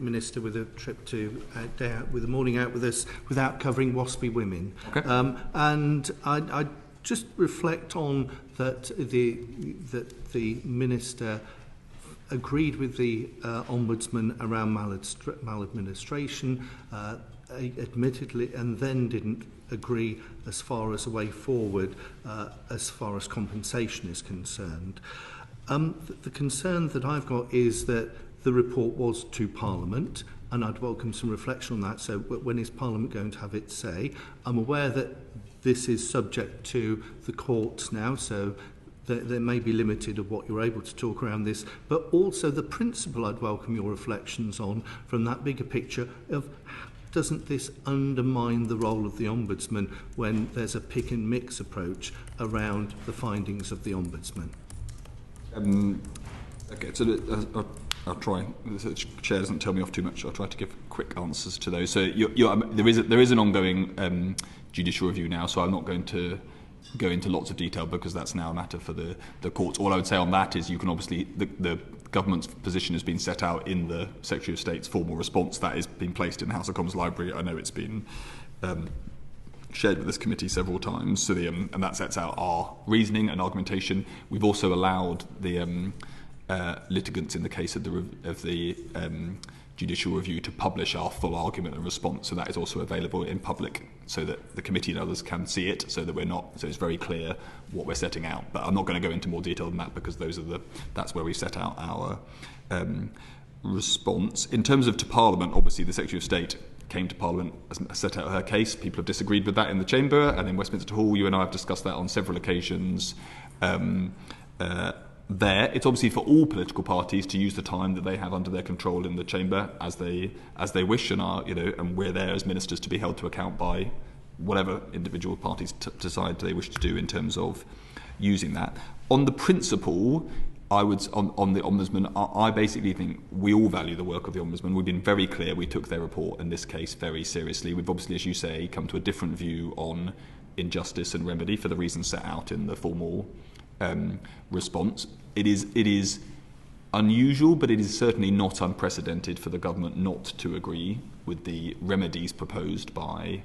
Minister with a trip to day out, with a morning out with us without covering WASPy women. Okay. And I just reflect on that the Minister agreed with the Ombudsman around maladministration, admittedly, and then didn't agree as far as a way forward as far as compensation is concerned. The concern that I've got is that the report was to Parliament, and I'd welcome some reflection on that. So when is Parliament going to have its say? I'm aware that this is subject to the courts now, so there may be limited of what you're able to talk around this, but also the principle I'd welcome your reflections on from that bigger picture of doesn't this undermine the role of the Ombudsman when there's a pick and mix approach around the findings of the Ombudsman? Okay, so I'll try. The chair doesn't tell me off too much. I'll try to give quick answers to those. So there is an ongoing judicial review now, so I'm not going to go into lots of detail because that's now a matter for the courts. All I would say on that is you can obviously, the government's position has been set out in the Secretary of State's formal response that is being placed in the House of Commons Library. I know it's been shared with this committee several times, so and that sets out our reasoning and argumentation. We've also allowed the litigants in the case of the judicial review to publish our full argument and response, so that is also available in public so that the committee and others can see it, so it's very clear what we're setting out. But I'm not going to go into more detail than that because that's where we set out our response. In terms of to Parliament, obviously the Secretary of State came to Parliament, set out her case. People have disagreed with that in the Chamber and in Westminster Hall. You and I have discussed that on several occasions. It's obviously for all political parties to use the time that they have under their control in the Chamber as they wish, and we're there as ministers to be held to account by whatever individual parties decide they wish to do in terms of using that. On the principle, on the Ombudsman, I basically think we all value the work of the Ombudsman. We've been very clear. We took their report in this case very seriously. We've obviously, as you say, come to a different view on injustice and remedy for the reasons set out in the formal response. It is unusual, but it is certainly not unprecedented for the government not to agree with the remedies proposed by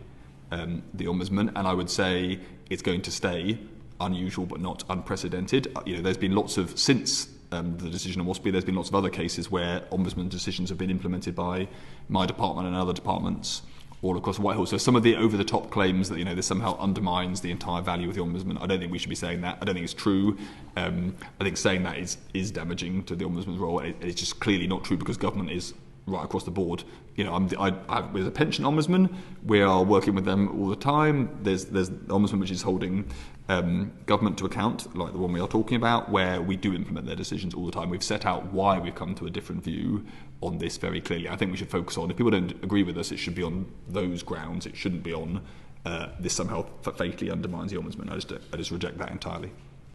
the Ombudsman, and I would say it's going to stay unusual but not unprecedented. There's been lots of, since the decision on WASPy, there's been lots of other cases where Ombudsman decisions have been implemented by my department and other departments all across Whitehall. So some of the over-the-top claims that this somehow undermines the entire value of the Ombudsman, I don't think we should be saying that. I don't think it's true. I think saying that is damaging to the Ombudsman's role. It's just clearly not true because government is right across the board. With a pension Ombudsman, we are working with them all the time. There's the Ombudsman which is holding government to account, like the one we are talking about, where we do implement their decisions all the time. We've set out why we've come to a different view on this very clearly. I think we should focus on, if people don't agree with us, it should be on those grounds. It shouldn't be on this somehow fatally undermines the Ombudsman. I just reject that entirely.